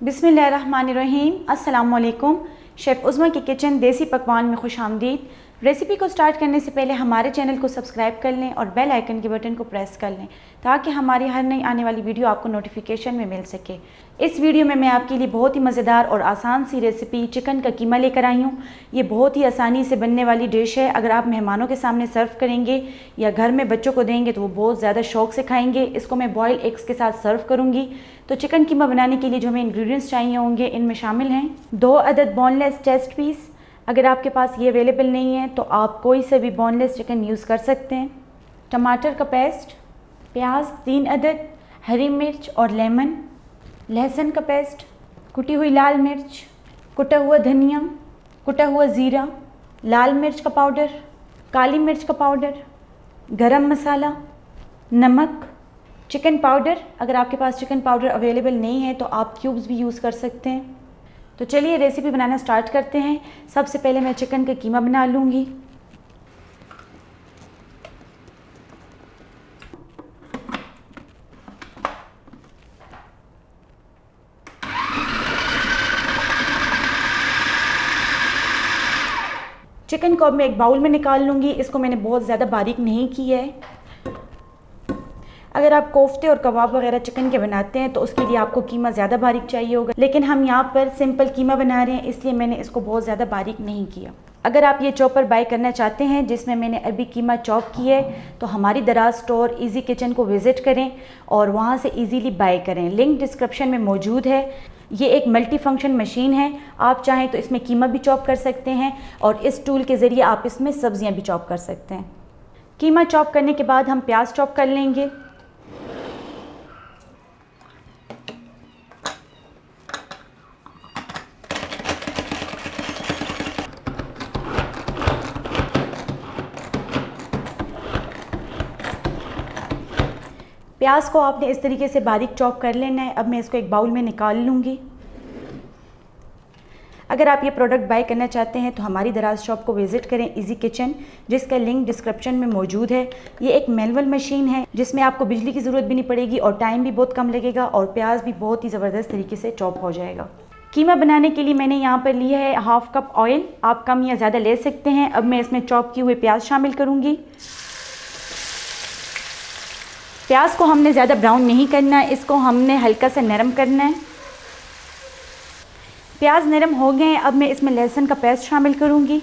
बिस्मिल्लाहिर्रहमानिर्रहीम। अस्सलाम वालेकुम। शेफ़ उज़्मा की किचन देसी पकवान में खुश आमदीद। रेसिपी को स्टार्ट करने से पहले हमारे चैनल को सब्सक्राइब कर लें और बेल आइकन के बटन को प्रेस कर लें ताकि हमारी हर नई आने वाली वीडियो आपको नोटिफिकेशन में मिल सके। इस वीडियो में मैं आपके लिए बहुत ही मज़ेदार और आसान सी रेसिपी चिकन का कीमा लेकर आई हूँ। ये बहुत ही आसानी से बनने वाली डिश है। अगर आप मेहमानों के सामने सर्व करेंगे या घर में बच्चों को देंगे तो वो बहुत ज़्यादा शौक से खाएंगे। इसको मैं बॉयल एग्स के साथ सर्व करूँगी। तो चिकन कीमा बनाने के लिए जो हमें इंग्रेडिएंट्स चाहिए होंगे इनमें शामिल हैं 2 अदद बोनलेस चेस्ट पीस। अगर आपके पास ये अवेलेबल नहीं है तो आप कोई से भी बोनलेस चिकन यूज़ कर सकते हैं। टमाटर का पेस्ट, प्याज 3 अदद, हरी मिर्च और लेमन, लहसुन का पेस्ट, कुटी हुई लाल मिर्च, कुटा हुआ धनिया, कुटा हुआ ज़ीरा, लाल मिर्च का पाउडर, काली मिर्च का पाउडर, गरम मसाला, नमक, चिकन पाउडर। अगर आपके पास चिकन पाउडर अवेलेबल नहीं है तो आप क्यूब्स भी यूज़ कर सकते हैं। तो चलिए रेसिपी बनाना स्टार्ट करते हैं। सबसे पहले मैं चिकन का कीमा बना लूँगी। चिकन को अब मैं एक बाउल में निकाल लूँगी। इसको मैंने बहुत ज़्यादा बारीक नहीं किया है। अगर आप कोफ्ते और कबाब वगैरह चिकन के बनाते हैं तो उसके लिए आपको कीमा ज़्यादा बारीक चाहिए होगा, लेकिन हम यहाँ पर सिंपल कीमा बना रहे हैं इसलिए मैंने इसको बहुत ज़्यादा बारीक नहीं किया। अगर आप ये चॉपर बाय करना चाहते हैं जिसमें मैंने अभी कीमा चॉप किया है तो हमारी दराज स्टोर इजी किचन को विज़िट करें और वहाँ से इजीली बाय करें। लिंक डिस्क्रिप्शन में मौजूद है। ये एक मल्टी फंक्शन मशीन है। आप चाहें तो इसमें कीमा भी चॉप कर सकते हैं और इस टूल के ज़रिए आप इसमें सब्जियाँ भी चॉप कर सकते हैं। कीमा चॉप करने के बाद हम प्याज चॉप कर लेंगे। प्याज को आपने इस तरीके से बारीक चॉप कर लेना है। अब मैं इसको एक बाउल में निकाल लूँगी। अगर आप ये प्रोडक्ट बाय करना चाहते हैं तो हमारी दराज शॉप को विज़िट करें इजी किचन, जिसका लिंक डिस्क्रिप्शन में मौजूद है। ये एक मैनुअल मशीन है जिसमें आपको बिजली की ज़रूरत भी नहीं पड़ेगी और टाइम भी बहुत कम लगेगा और प्याज भी बहुत ही ज़बरदस्त तरीके से चॉप हो जाएगा। कीमा बनाने के लिए मैंने यहाँ पर लिया है 1/2 कप ऑयल। आप कम या ज़्यादा ले सकते हैं। अब मैं इसमें चॉप किए हुए प्याज शामिल करूँगी। प्याज को हमने ज़्यादा ब्राउन नहीं करना है, इसको हमने हल्का सा नरम करना है। प्याज नरम हो गए हैं। अब मैं इसमें लहसुन का पेस्ट शामिल करूँगी।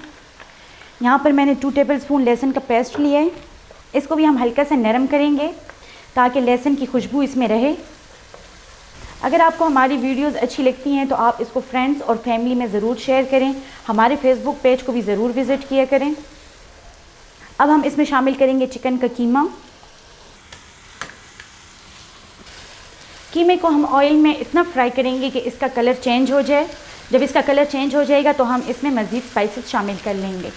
यहाँ पर मैंने 2 टेबलस्पून लहसुन का पेस्ट लिया है। इसको भी हम हल्का सा नरम करेंगे ताकि लहसुन की खुशबू इसमें रहे। अगर आपको हमारी वीडियोस अच्छी लगती हैं तो आप इसको फ्रेंड्स और फैमिली में ज़रूर शेयर करें। हमारे फेसबुक पेज को भी ज़रूर विज़िट किया करें। अब हम इसमें शामिल करेंगे चिकन का कीमा। कीमे को हम ऑयल में इतना फ्राई करेंगे कि इसका कलर चेंज हो जाए। जब इसका कलर चेंज हो जाएगा तो हम इसमें मज़ीद स्पाइसेस शामिल कर लेंगे।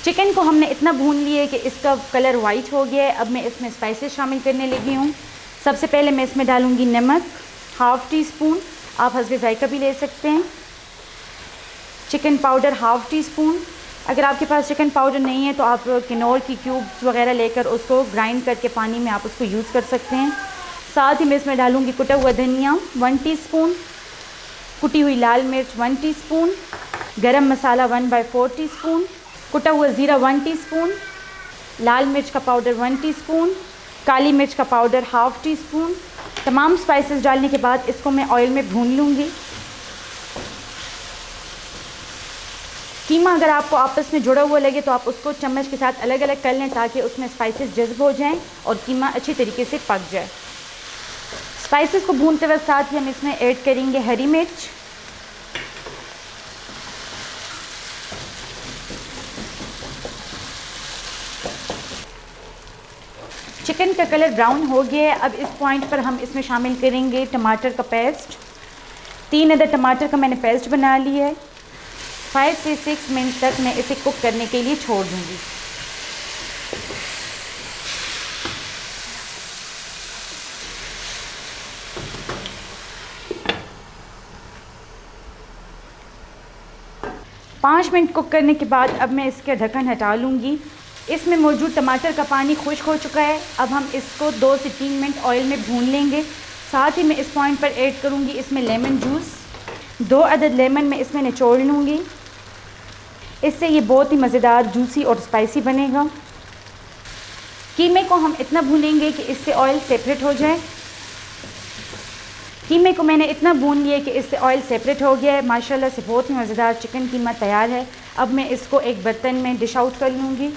चिकन को हमने इतना भून लिया है कि इसका कलर वाइट हो गया है। अब मैं इसमें स्पाइसेस शामिल करने लगी हूँ। सबसे पहले मैं इसमें डालूँगी नमक 1/2 टीस्पून, आप हस्बे जायका भी ले सकते हैं। Chicken powder 1/2 teaspoon. अगर आपके पास चिकन पाउडर नहीं है तो आप किनोर की क्यूब्स वगैरह लेकर उसको ग्राइंड करके पानी में आप उसको यूज़ कर सकते हैं। साथ ही मैं इसमें डालूँगी कुटा हुआ धनिया 1 टीस्पून, कुटी हुई लाल मिर्च 1 टीस्पून, गरम मसाला 1/4 टीस्पून, कुटा हुआ ज़ीरा 1 टीस्पून, लाल मिर्च का पाउडर 1 टीस्पून, काली मिर्च का पाउडर 1/2 टीस्पून। तमाम स्पाइसेस डालने के बाद इसको मैं ऑयल में भून लूँगी। कीमा अगर आपको आपस में जुड़ा हुआ लगे तो आप उसको चम्मच के साथ अलग अलग कर लें ताकि उसमें स्पाइसेस जज़्ब हो जाएं और कीमा अच्छी तरीके से पक जाए। स्पाइसेस को भूनते वक्त साथ ही हम इसमें ऐड करेंगे हरी मिर्च, चिकन का कलर ब्राउन हो गया है। अब इस पॉइंट पर हम इसमें शामिल करेंगे टमाटर का पेस्ट। 3 अदद टमाटर का मैंने पेस्ट बना लिया है। 5 से 6 मिनट तक मैं इसे कुक करने के लिए छोड़ दूँगी। पाँच मिनट कुक करने के बाद अब मैं इसका ढक्कन हटा लूँगी इसमें मौजूद टमाटर का पानी खुश्क हो चुका है। अब हम इसको 2 से 3 मिनट ऑयल में भून लेंगे। साथ ही मैं इस पॉइंट पर ऐड करूँगी इसमें लेमन जूस। 2 अदद लेमन मैं इसमें निचोड़ लूँगी। इससे ये बहुत ही मज़ेदार, जूसी और स्पाइसी बनेगा। कीमे को हम इतना भूनेंगे कि इससे ऑयल सेपरेट हो जाए। कीमे को मैंने इतना भून लिया कि इससे ऑयल सेपरेट हो गया है। माशाल्लाह से बहुत ही मज़ेदार चिकन कीमा तैयार है। अब मैं इसको एक बर्तन में डिश आउट कर लूँगी।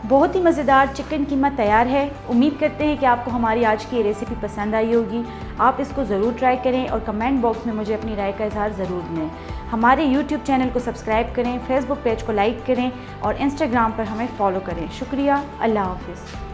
बहुत ही मज़ेदार चिकन कीमा तैयार है। उम्मीद करते हैं कि आपको हमारी आज की ये रेसिपी पसंद आई होगी। आप इसको ज़रूर ट्राई करें और कमेंट बॉक्स में मुझे अपनी राय का इज़हार ज़रूर दें। हमारे YouTube चैनल को सब्सक्राइब करें, फेसबुक पेज को लाइक करें और इंस्टाग्राम पर हमें फ़ॉलो करें। शुक्रिया। अल्लाह हाफ़िज़।